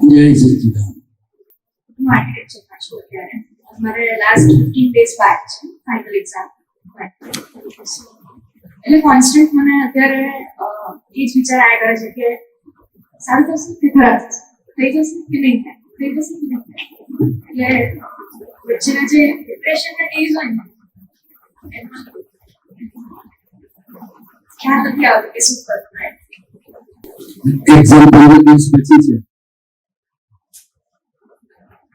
જય સચિદાન. આર્કિટેક્ચર પાછું અત્યારે મારે લાસ્ટ 15 days બાદ છે ફાઇનલ એક્ઝામ. એટલે કોન્સ્ટન્ટ મને અત્યારે એ જ વિચાર આવ્યા કરે છે કે સારું થશે કે ખરાબ થશે, થઈ જશે કે નહીં થાય, થઈ જશે કે નહીં થાય. એટલે વચ્ચેના જે ડિપ્રેશનના ડેઝ હોય ને એમાં ખ્યાલ નથી આવતો કે શું કરવું. એક્ઝામ 15 દિવસ પછી છે.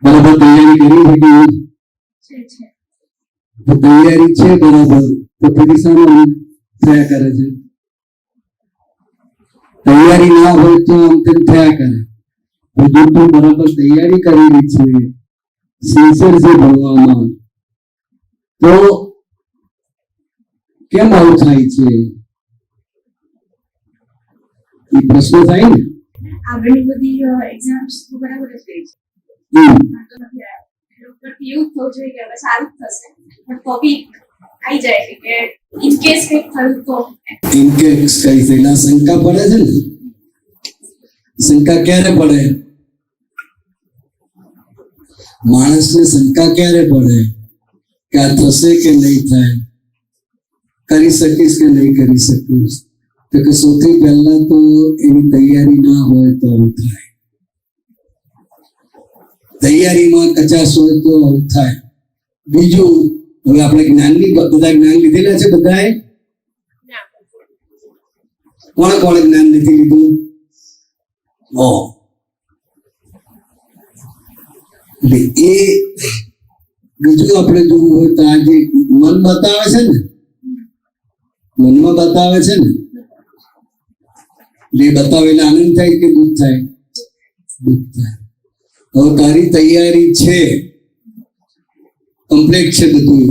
બરાબર તૈયારી કરી છે તો તૈયારી છે બરાબર, તો પરીક્ષામાં થયા કરે છે. તૈયારી ના હોય તો આમ તેમ થયા કરે. જો તું બરાબર તૈયારી કરેલી છે, સિન્સિયર છે ભણવામાં, તો કેમ આવું થાય છે એ પ્રશ્ન થાય ને. આગળની બધી એક્ઝામ્સ તો બરાબર જ ગઈ છે, ઉપરથી એવું થવું જોઈએ કે હવે સારું જ થશે, પણ તો બી આવી જાય છે કે ઇન કેસ કંઈક થયું તો. ઇન કેસ કઈ થયેલા શંકા પડે છે ને. શંકા ક્યારે પડે? માણસને શંકા ક્યારે પડે કે આ થશે કે નહીં થાય, કરી શકીશ કે નહીં કરી શકીશ. તો કે સૌથી પહેલા તો એની તૈયારી ના હોય તો આવું થાય. તૈયારીમાં કચાશ હોય તો આવું થાય. બીજું, હવે આપણે જ્ઞાનની બધા જ્ઞાન લીધેલા છે બધાએ. કોણે કોણે જ્ઞાન નથી લીધું? એટલે એ બીજું આપણે જોવું હોય તો આજે મન બતાવે છે ને, મનમાં બતાવે છે ને, એટલે બતાવેલા આનંદ થાય કે દુઃખ થાય? દુઃખ થાય. હવે તારી તૈયારી છે, કમ્પ્લીટ છે બધું,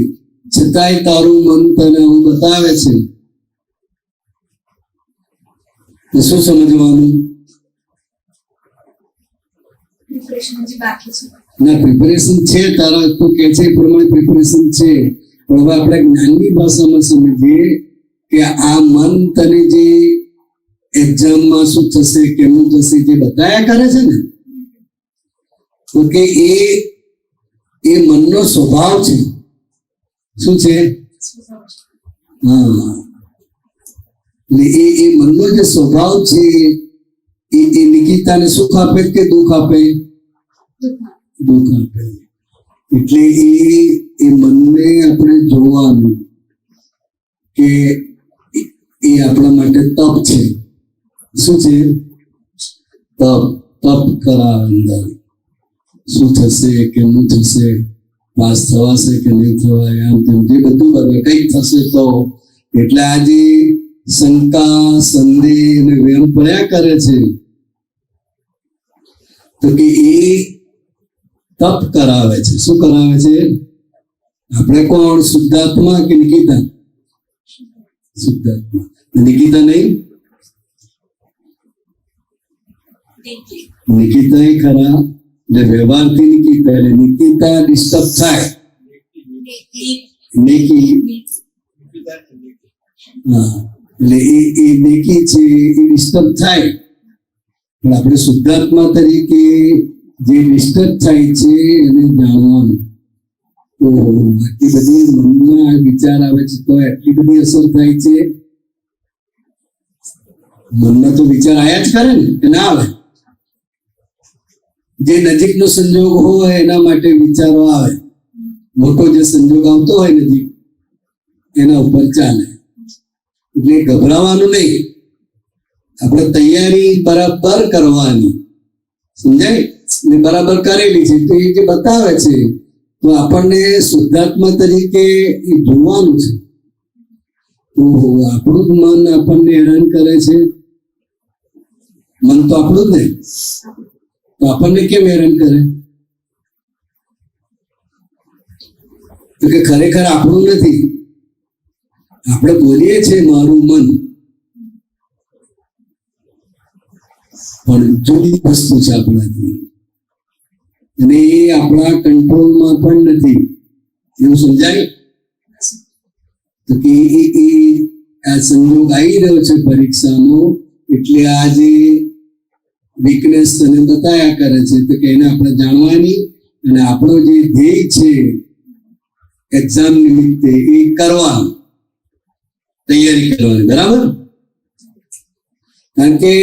છતાંય તારું મન તને હું બતાવે છે, તો શું સમજવાનું? ના, પ્રિપેરેશન છે તારા, તું કે છે એ પ્રમાણે પ્રિપેરેશન છે. પણ હવે આપણે જ્ઞાનની ભાષામાં સમજીએ કે આ મન તને જે એક્ઝામમાં શું થશે, કેવું થશે, જે બતાયા કરે છે ને, તો કે એ મનનો સ્વભાવ છે. શું છે? હા, એટલે એ મનનો જે સ્વભાવ છે એ નિકિતાને સુખ આપે કે દુઃખ આપે? દુઃખ આપે. એટલે એ મનને આપણે જોવાનું કે એ આપણા માટે તપ છે. શું છે? તપ કરાવે અંદર. શું થશે, કેમનું થશે, પાસ થવાશે કે નહીં થવાય, આમ તેમ જે બધું બરાબર કંઈક થશે તો. એટલે આજે શંકા, સંદેહ અને વેમ પડ્યા કરે છે, તો કે એ તપ કરાવે છે. શું કરાવે છે? આપણે કોણ? શુદ્ધાત્મા કે નિકિતા? શુદ્ધાત્મા. નિકિતા નહીં, નિકિતા ખરા. એટલે વ્યવહારથી નિકિતા, એટલે નિકિતા ડિસ્ટર્બ થાય. નેકી, હા, એટલે એ નેકી છે એ ડિસ્ટર્બ થાય. પણ આપણે શુદ્ધાત્મા તરીકે જે ડિસ્ટર્બ થાય છે એને જાણવાનું. તો આટલી બધી મનમાં વિચાર આવે છે તો એટલી બધી અસર થાય છે. મનમાં તો વિચાર આયા જ કરે ને, કે ના આવે? જે નજીકનો સંજોગ હોય એના માટે વિચારો આવે. મોટો જે સંજોગ આવતો હોય નજીક, એના ઉપર ચાલે. એટલે ગભરાવાનું નહીં, આપણે તૈયારી બરાબર કરવાની. સમજાય ને? બરાબર કરેલી છે તો એ જે બતાવે છે તો આપણને શુદ્ધાત્મા તરીકે એ જોવાનું છે. આપણું જ મન આપણને હેરાન કરે છે. મન તો આપણું જ ને, તો આપણને કેમ હેરાન કરે? તો કે ખરેખર આપણું નથી. આપણે બોલીએ છીએ મારું મન, પણ જુદી વસ્તુ છે આપણાથી, અને એ આપણા કંટ્રોલમાં પણ નથી. એવું સમજાય? તો કે આ સંજોગ આવી રહ્યો છે પરીક્ષાનો, એટલે આજે વીકનેસ તને બતાયા કરે છે, તો કે એને આપણે જાણવાની અને આપણો જે ધ્યેય છે એક્ઝામ નિમિત્તે એ કરવાનું, તૈયારી કરવાની, બરાબર? કારણ કે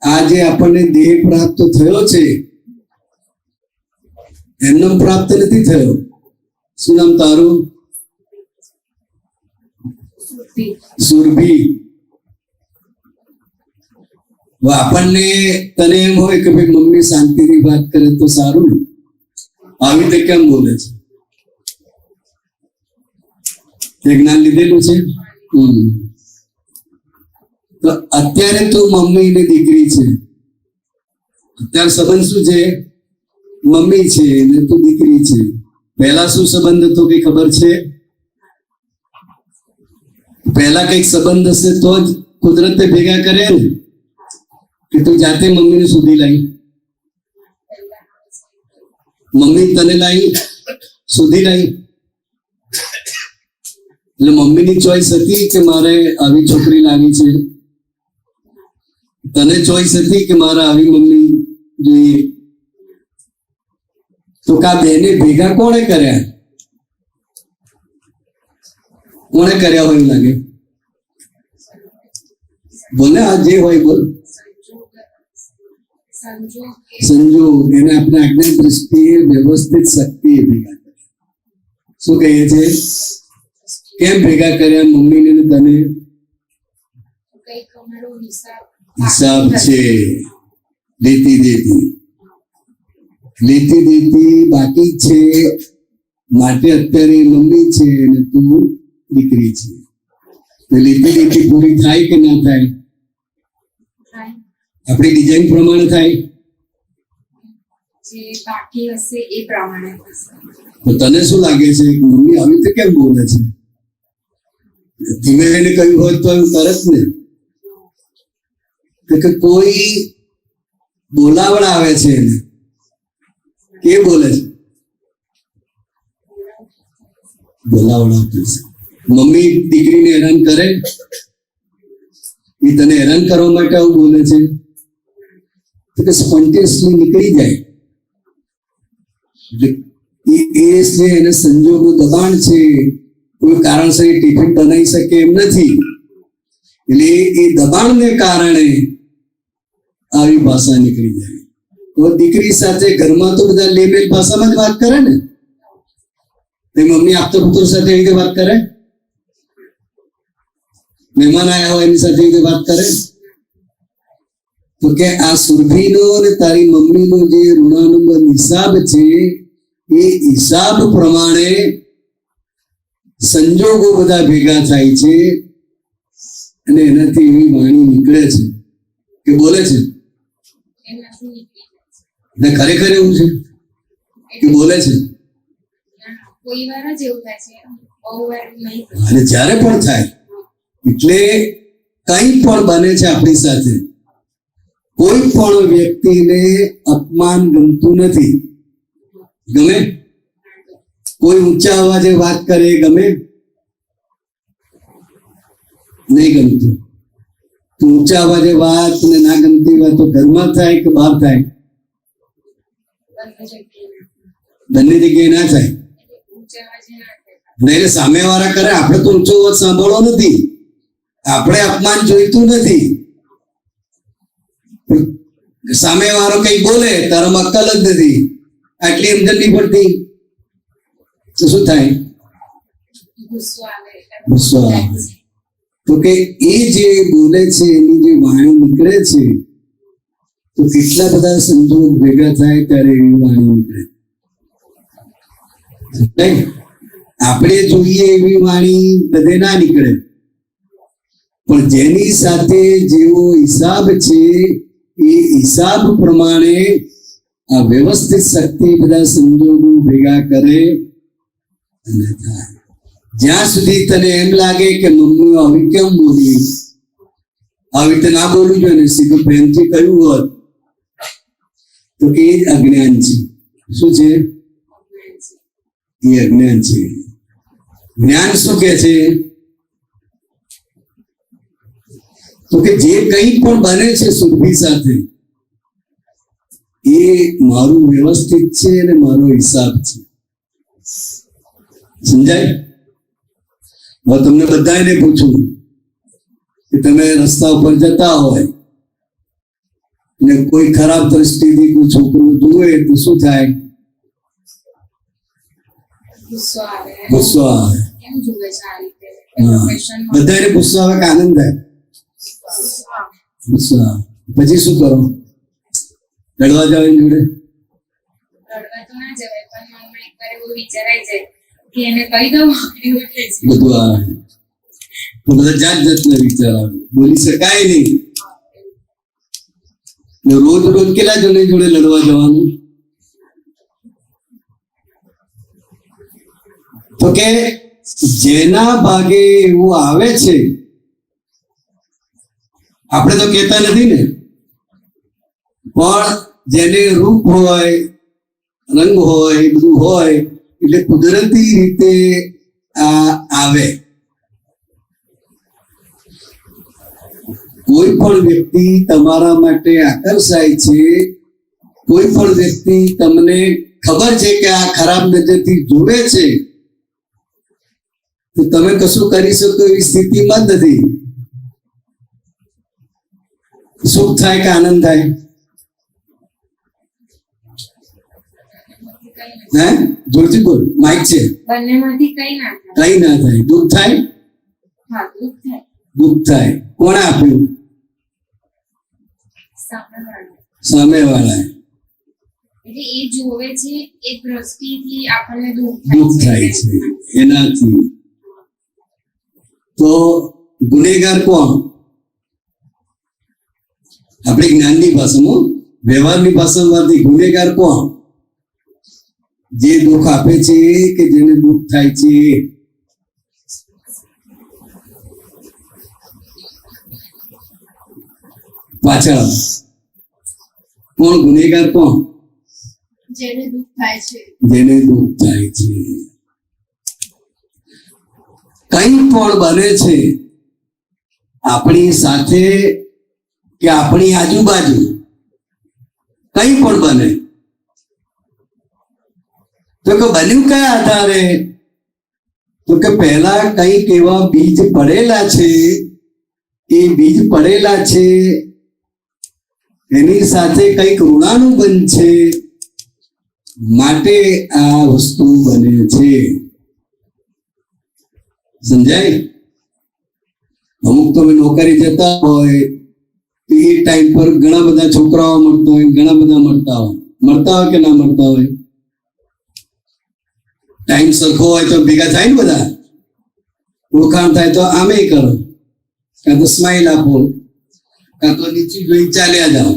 આ જે આપણને દેહ પ્રાપ્ત થયો છે એમનો પ્રાપ્ત નથી થયો. શું નામ તારું? સુરભી. આપણને તને એમ હોય કે ભાઈ મમ્મી શાંતિથી વાત કરે તો સારું ને, આવી રીતે કેમ બોલે છે? તે જ્ઞાન લીધેલું છે. તો અત્યારે તું મમ્મી ને દીકરી છે, અત્યારે સંબંધ શું છે? મમ્મી છે ને તું દીકરી છે. પહેલા શું સંબંધ હતો કઈ ખબર છે? પહેલા કઈક સંબંધ હશે તો જ કુદરતે ભેગા કર્યા ને, કે તું જાતે મમ્મીને સુધી લાવી? મમ્મી તને લાવી, સુધી લાવી? એટલે મમ્મીની ચોઈસ હતી કે મારે આવી છોકરી લાવી છે? તને ચોઈસ હતી કે મારે આવી મમ્મી જોઈએ? તો કા બેને ભેગા કોણે કર્યા? કોણે કર્યા હોય લાગે? બોલે આ જે હોય બોલ. સંજોગ. એને આપણે આજ્ઞા દ્રષ્ટિએ વ્યવસ્થિત શક્તિએ ભેગા કર્યા. શું કહીએ છે? કેમ ભેગા કર્યા મમ્મીને ને તને? હિસાબ છે, લેતી દેતી બાકી છે, માટે અત્યારે મમ્મી છે અને તું દીકરી છે. લેતી દેતી પૂરી થાય કે ના થાય? આપણી ડિઝાઇન પ્રમાણે થાય. જે બાકી હશે એ પ્રમાણે થશે. તો તને શું લાગે છે કે મમ્મી આવી રીતે કેમ બોલે છે? ધીમે એને કહ્યું હોય તો એવું તરત ને, કે કોઈ બોલાવડ આવે છે એને, કે બોલે છે? બોલાવડ આવતી છે. મમ્મી દીકરીને હેરાન કરે? એ તને હેરાન કરવા માટે આવું બોલે છે? તો કે સ્પોન્ટેનિયસલી નીકળી જાય. એ છે એને સંજોગો દબાણ છે, કોઈ કારણસર ટિફિન બનાવી શકે એમ નથી. એટલે એ દબાણને કારણે આવી ભાષા નીકળી જાય. તો દીકરી સાથે ઘરમાં તો બધા લેબેલ ભાષામાં જ વાત કરે ને. મમ્મી આપતો પુત્ર સાથે એવી રીતે વાત કરે? મહેમાન આવ્યા હોય એની સાથે એવી રીતે વાત કરે? તો કે આ સુરભીનો અને તારી મમ્મીનો જે ઋણાનુબંધ હિસાબ છે એ હિસાબ પ્રમાણે સંજોગો બધા ભેગા થાય છે અને એનાથી એવી વાણી નીકળે છે કે બોલે છે. ને ખરેખર એવું છે કે બોલે છે? અને જ્યારે પણ થાય એટલે કંઈ પણ બને છે આપણી સાથે. કોઈ પણ વ્યક્તિને અપમાન ગમતું નથી. ગમે? કોઈ ઊંચા અવાજે વાત કરે ગમે? નહીં ગમતું. ઊંચા અવાજે વાત ને ના ગમતી વાત તો ઘરમાં થાય કે બહાર થાય? બંને જગ્યાએ ના થાય. નહીં સામે વાળા કરે, આપણે તો ઊંચો અવાજ સાંભળવો નથી, આપણે અપમાન જોઈતું નથી. સામે વાળો કઈ બોલે તારામાં અક્કલ જ નથી, આટલી સમજણ નહીં પડતી તો શું થાય? ગુસ્સો આવે. તો કે એ જે બોલે છે એની જે વાણી નીકળે છે તો કેટલા બધા સંજોગ ભેગા થાય ત્યારે એવી વાણી નીકળે. આપણે જોઈએ એવી વાણી બધે ના નીકળે, પણ જેની સાથે જેવો હિસાબ છે એ હિસાબ પ્રમાણે આ વ્યવસ્થિત શક્તિ બધા સંજોગો ભેગા કરે અને થાય. જ્યાં સુધી તને એમ લાગે કે મમ્મી આવી કેમ બોલી, આવી રીતે ના બોલવું જોઈએ ને, સીધું પ્રેમથી કહ્યું હોત તો એ જ અજ્ઞાન છે. શું છે? એ અજ્ઞાન છે. જ્ઞાન શું કે છે? તો કે જે કંઈ પણ બને છે સુરભી સાથે એ મારું વ્યવસ્થિત છે અને મારો હિસાબ છે. સમજાય? હવે તમને બધાને પૂછું કે તમે રસ્તા ઉપર જતા હોય ને કોઈ ખરાબ દ્રષ્ટિથી કોઈ છોકરું જુએ તો શું થાય? ગુસ્સો આવે. ગુસ્સો આવે. કેમ જુએ છે આ રીતે? હા. Question mark. બધાને ગુસ્સો આવે કે આનંદ થાય? હા. ગુસ્સો આવે. પછી શું કરો? લડવા જાવ એની જોડે? રડવા તો ના જવાય, પણ મનમાં એકવાર એવું વિચારાય જાય કે એને કહી દઉં એવું થઈ જાય. બધું આવે તો બધા જાત જાતના વિચાર આવે, બોલી શકાય નહીં. ને રોજ રોજ કેટલા જણ જોડે લડવા જવાનું? તો કે જેના ભાગે એવું આવે છે, આપણે તો કહેતા નથી ને, પણ જેને રૂપ હોય, રંગ હોય, બધું હોય એટલે કુદરતી રીતે આ આવે. કોઈ પણ વ્યક્તિ તમારા માટે આકર્ષાય છે, કોઈ પણ વ્યક્તિ તમને ખબર છે કે આ ખરાબ નજરથી જુએ છે, તો તમે કશું કરી શકો એવી સ્થિતિમાં જ નથી. સુખ થાય કે આનંદ થાય? હે? જોરથી બોલ, માઇક છે. બંનેમાંથી કઈ ના થાય. કઈ ના થાય. દુઃખ થાય? હા, દુઃખ થાય. દુઃખ થાય. કોણે આપ્યું? સામે વાળા. એટલે એ જોવે છે, એ દ્રષ્ટિથી આપણને દુઃખ થાય છે એનાથી. તો ગુનેગાર કોણ? આપણે જ્ઞાનની ભાષામાં, વ્યવહારની ભાષામાંથી ગુનેગાર કોણ? જે દુઃખ આપે છે કે જેને દુઃખ થાય છે? પાછળ કોણ ગુનેગાર? કોણ? જેને દુઃખ થાય છે. જેને દુઃખ થાય છે. કંઈ પણ બને છે આપણી સાથે કે આપણી આજુબાજુ, કંઈ પણ બને તો કે બન્યું કયા આધારે? તો કે પહેલા કંઈક એવા બીજ પડેલા છે, એ બીજ પડેલા છે એની સાથે કંઈક ઋણાનુબંધ છે, માટે આ વસ્તુ બને છે. સમજાય? અમુક તમે નોકરી જતા હોય એ ટાઈમ પર ઘણા બધા છોકરાઓ મળતા હોય, ઘણા બધા મળતા હોય કે ના મળતા હોય? ટાઈમ સરખો હોય તો ભેગા થાય ને બધા, ઓળખાણ થાય તો આમે કરો, કાં તો સ્માઈલ આપો, કાં તો નીચે જોઈ ચાલ્યા જાઓ.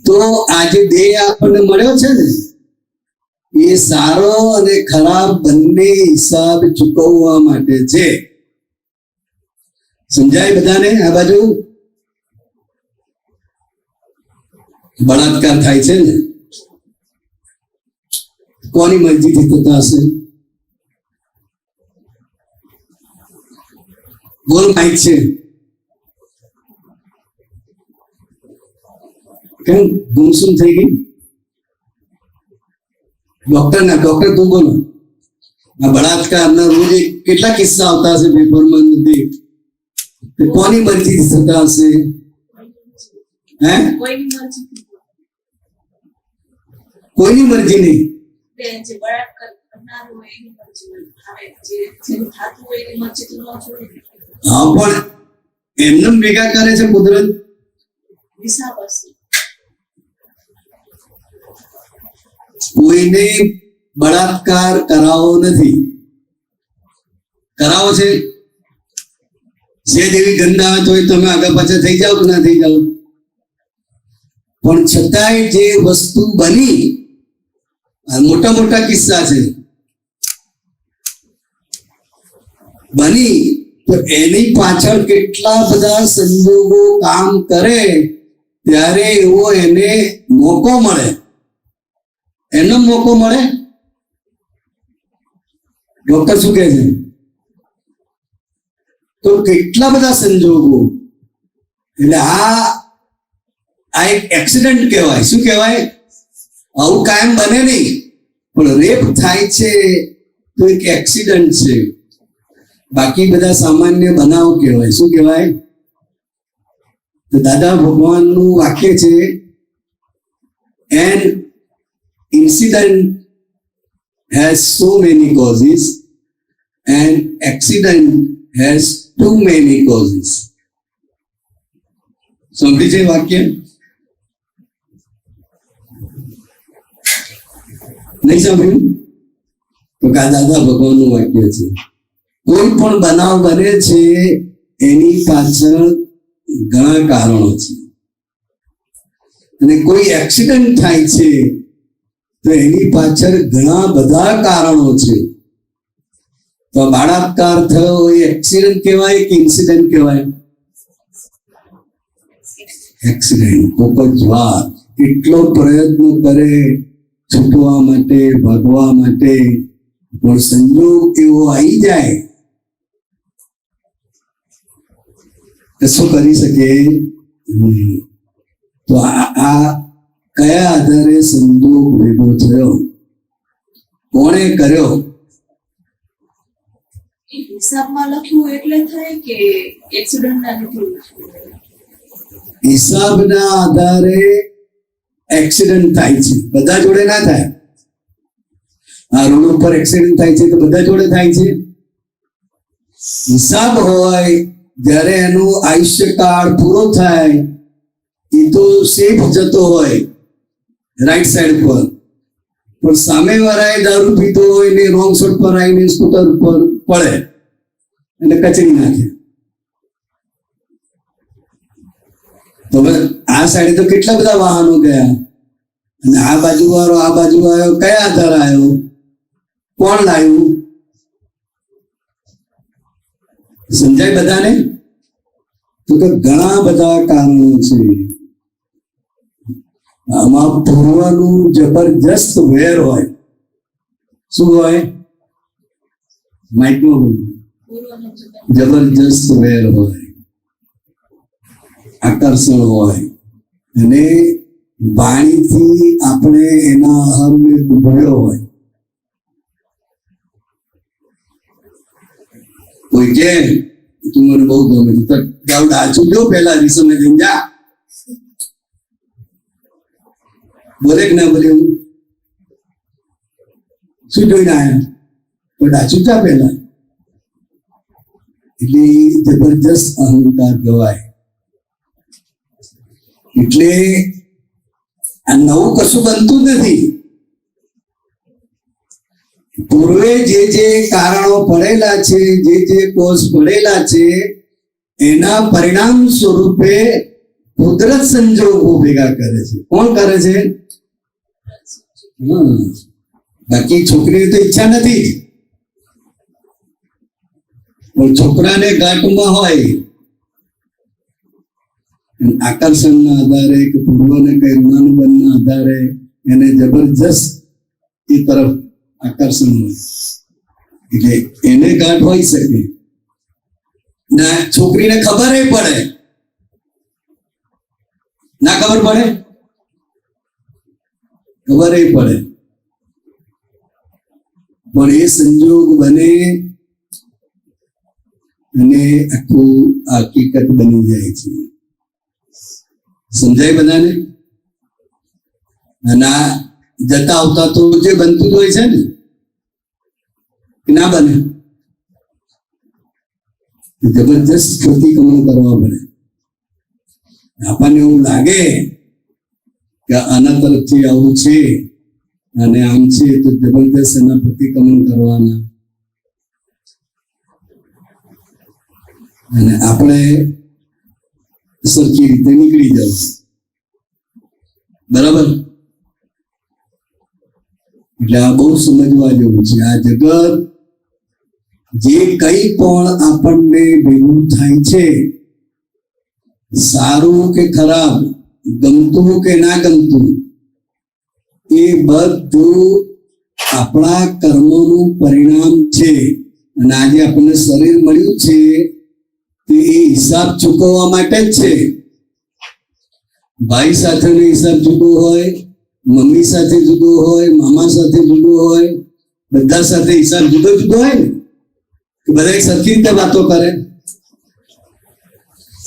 તો આ જે દેહ આપણને મળ્યો છે ને, એ સારો અને ખરાબ બંને હિસાબ ચૂકવવા માટે છે. સમજાય બધાને? આ બાજુ બળાત્કાર થાય છે ને, કોની મરજીથી થતા હશે? બોલ, માઇક છે. કેમ ગુમસુમ થઈ ગઈ? ડોક્ટર તું બોલો. આ બળાત્કારના રોજ કેટલા કિસ્સા આવતા હશે પેપરમાં? નથી. કોની મરજીથી થતા હશે? હે? કોઈની મરજી નહીં. હા, પણ એમને ભેગા કરે છે કુદરત. કોઈને બળાત્કાર કરાવો નથી. કરાવો છે? સેજ એવી ગંધ આવે તો તમે આગળ પાછળ થઈ જાઓ કે ના થઈ જાઓ? પણ છતાંય જે વસ્તુ બની, મોટા મોટા કિસ્સા છે, બની તો એની પાછળ કેટલા બધા સંજોગો કામ કરે ત્યારે એવો એને મોકો મળે. એનો મોકો મળે. ડોક્ટર શું કહે છે? તો કેટલા બધા સંજોગો એટલે આ એક એક્સિડન્ટ કહેવાય. શું કહેવાય? આવું કાયમ બને નહીં, પણ રેપ થાય છે તો એક એક્સિડન્ટ છે. બાકી બધા સામાન્ય બનાવ કહેવાય. શું કહેવાય? તો દાદા ભગવાનનું વાક્ય છે, N incident has so many causes and accident has too many causes. સમજી છે વાક્ય? નહીં સાંભળ્યું? તો કા દાદા ભગવાનનું વાક્ય છે. કોઈ પણ બનાવ બને છે એની પાછળ ઘણા કારણો છે, અને કોઈ એક્સિડન્ટ થાય છે તો એની પાછળ ઘણા બધા કારણો છે. તો બળાત્કાર થયો એ એક્સિડન્ટ કહેવાય કે ઇન્સિડન્ટ કહેવાય? એક્સિડન્ટ. કોક જ વાર એટલો પ્રયત્ન કરે છૂટવા માટે, ભાગવા માટે, પણ સંજોગ એવો આવી જાય તો શું કરી શકે? તો આ કયા આધારે સંજોગ ભેગો થયો? કોણે કર્યો? હિસાબમાં લખ્યું એટલે થાય કે એક્સિડન્ટના લીધે? હિસાબના આધારે એક્સિડન્ટ થાય છે. બધા જોડે ના થાય. આ રોડ ઉપર એક્સિડન્ટ થાય છે તો બધા જોડે થાય છે? હિસાબ હોય જ્યારે એનો આયુષ્યકાળ પૂરો થાય એ તો સેફ જતો હોય રાઈટ સાઈડ પર, પણ સામે વાળાએ દારૂ પીતો હોય ને રોંગ સાઈડ પર આવીને સ્કૂટર પર પડે એટલે કચરી નાખે. તો આ સાઈડે તો કેટલા બધા વાહનો ગયા, અને આ બાજુ વાળો આ બાજુ આવ્યો, કયા આધાર આવ્યો? કોણ લાવ્યું? સમજાય બધાને? તો કે ઘણા બધા કારણો છે. આમાં પૂર્વનું જબરજસ્ત વેર હોય. શું હોય? માઇકમાં બોલો. જબરજસ્ત વેર હોય, આકર્ષણ હોય, અને વાણીથી આપણે એના અહમને ડૂબાયો હોય. કોઈ કે તું મને બહુ ગમે છે, તો ડાચું જો પેલા રીસમે જઈને જા. બોલે કે ના બોલે? શું જોઈને આવ્યા? તો ડાચું જા પેલા. એટલે જબરજસ્ત અહંકાર કહેવાય. એટલે આ નવું કશું બનતું નથી. પૂર્વે જે કારણો પડેલા છે, જે કોઝ પડેલા છે, એના પરિણામ સ્વરૂપે કુદરત સંજોગો ભેગા કરે છે. કોણ કરે છે? બાકી છોકરીની તો ઈચ્છા નથી, પણ છોકરાને ગાંઠમાં હોય આકર્ષણના આધારે કે પૂર્વને કઈ ઋણાનુબંધના આધારે એને જબરજસ્ત એ તરફ આકર્ષણ હોય, એટલે એને ગાંઠ હોઈ શકે. ના છોકરીને ખબર પડે? ના ખબર પડે? ખબર પડે, પણ એ સંજોગ બને અને આખું હકીકત બની જાય છે. સમજાય બધાને? અને જતા આવતા તો જે બનતું હોય છે ને, ના બને. જબરજસ્ત પ્રતિક્રમણ કરવા પડે. આપણને એવું લાગે કે આના તરફથી આવું છે અને આમ છે, તો જબરજસ્ત એના પ્રતિક્રમણ કરવાના. અને આપણે સરખી રીતે નીકળી જવું. બરાબર? એટલે આ બહુ સમજવા જેવું છે. આ જગત જે કઈ પણ આપણને ભેગું થાય છે, સારું કે ખરાબ, ગમતું કે ના ગમતું, એ બધું આપણા કર્મોનું પરિણામ છે. અને આજે આપણને શરીર મળ્યું છે તે એ હિસાબ ચૂકવવા માટે જ છે. ભાઈ સાથેનો હિસાબ જુદો હોય, મમ્મી સાથે જુદો હોય, મામા સાથે જુદો હોય, બધા સાથે હિસાબ જુદો જુદો હોય ને, કે બધા એક સરખી રીતે વાતો કરે?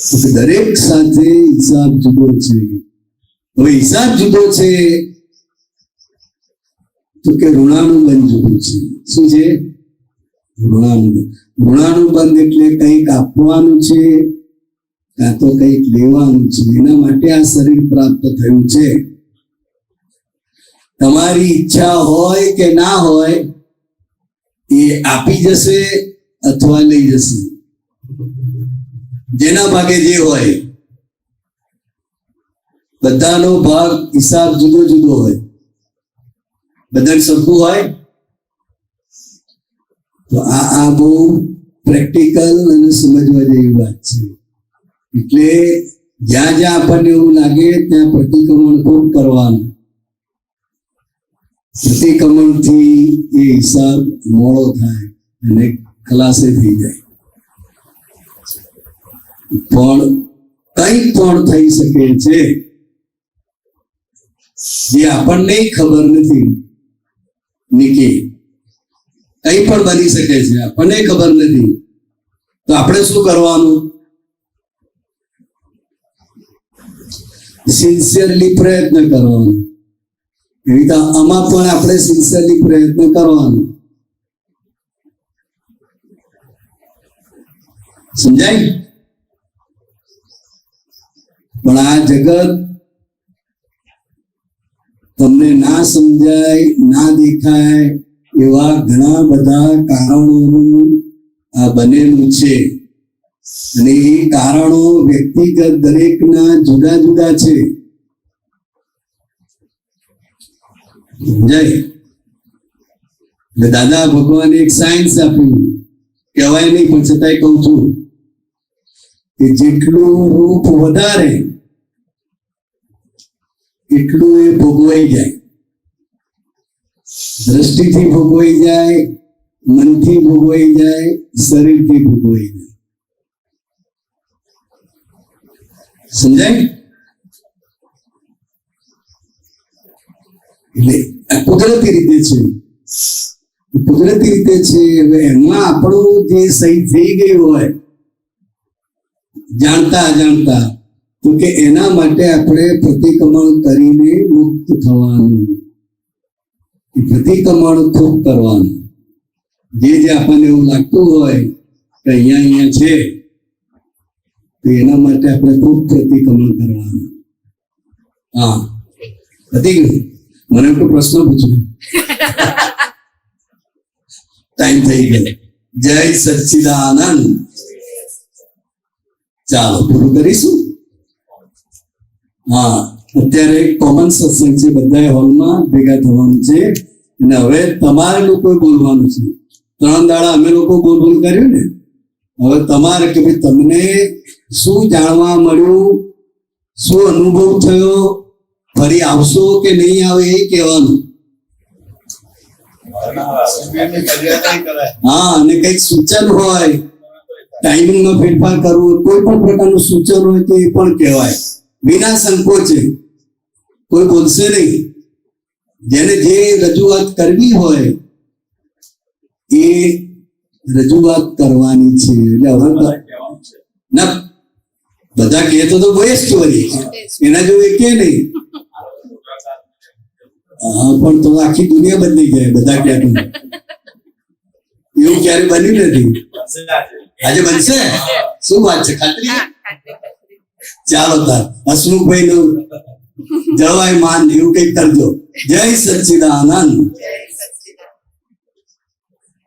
તો દરેક સાથે હિસાબ જુદો છે. હવે હિસાબ જુદો છે તો કે ઋણાનુબંધ જુદું છે. શું છે? ઋણાનુબંધ. ઋણાનુબંધ એટલે કંઈક આપવાનું છે કાં તો કંઈક લેવાનું છે. એના માટે આ શરીર પ્રાપ્ત થયું છે. તમારી ઈચ્છા હોય કે ના હોય, એ આપી જશે અથવા લઈ જશે. જેના ભાગે જે હોય, બધાનો ભાગ હિસાબ જુદો જુદો હોય, બધાને સરખું હોય. તો આ બહુ પ્રેક્ટિકલ અને સમજવા જેવી વાત છે. એટલે જ્યાં જ્યાં આપણને એવું લાગે ત્યાં પ્રતિક્રમણ ખૂબ કરવાનું. પ્રતિક્રમણથી એ હિસાબ મોડો થાય અને ખલાસે થઈ જાય. પણ કંઈ પણ થઈ શકે છે જે આપણને ખબર નથી. નિકી, કંઈ પણ બની શકે છે, આપણને ખબર નથી. તો આપણે શું કરવાનું? સિન્સિયરલી પ્રયત્ન કરવાનો. એવી રીતે આમાં પણ આપણે સિન્સિયરલી પ્રયત્ન કરવાનો. સમજાય? પણ આ જગત તમને ના સમજાય, ના દેખાય એવા ઘણા બધા કારણોનું આ બનેલું છે. અને એ કારણો વ્યક્તિગત દરેકના જુદા જુદા છે. સમજાય? એટલે દાદા ભગવાને એક સાયન્સ આપ્યું, કહેવાય નહીં પણ છતાંય કહું છું કે જેટલું રૂપ વધારે એટલું એ ભોગવાઈ જાય. દ્રષ્ટિથી ભોગવાઈ જાય, મનથી ભોગવાઈ જાય, શરીરથી ભોગવાઈ જાય. સમજાય? એટલે આ કુદરતી રીતે છે. કુદરતી રીતે છે. હવે એમાં આપણું જે સહી થઈ ગયું હોય જાણતા અજાણતા, તો કે એના માટે આપણે પ્રતિક્રમણ કરીને મુક્ત થવાનું. પ્રતિક્રમણ ખૂબ કરવાનું. જે આપણને એવું લાગતું હોય કે અહીંયા છે, તો એના માટે આપણે ખૂબ પ્રતિક્રમણ કરવાનું. હા, પતી ગયું. મને કોઈ પ્રશ્ન પૂછ્યો? ટાઈમ થઈ ગયો. જય સચ્ચિદાનંદ. ચાલો પૂરું કરીશું. હા, અત્યારે કોમન સત્સંગ છે, બધા હોલમાં ભેગા થવાનું છે. અને હવે તમારે લોકો બોલવાનું છે. 3 દાડા અમે લોકો બોલ કર્યું ને, હવે તમારે કે ભાઈ તમને શું જાણવા મળ્યું, શું અનુભવ થયો, ફરી આવશો કે નહીં આવે એ કહેવાનું. હા, અને કંઈક સૂચન હોય, ટાઈમિંગમાં ફેરફાર કરવો, કોઈ પણ પ્રકારનું સૂચન હોય તો એ પણ કહેવાય. વિના સંકોચે કોઈ બોલશે નહીં. જેને જે રજૂઆત કરવી હોય એ રજૂઆત કરવાની છે. એટલે હવે ના બધા કહે તો બેસ્ટ હોય, એના જેવું કે નહીં. હા, પણ તો આખી દુનિયા બદલી જાય બધા ક્યાં. એવું ક્યારે બન્યું નથી. આજે બનશે? શું વાત છે? ખાતરી? ચાલો તાર હસમુખભાઈ નું જળવાય માન એવું કઈક કરજો. જય સચ્ચિદાનંદ.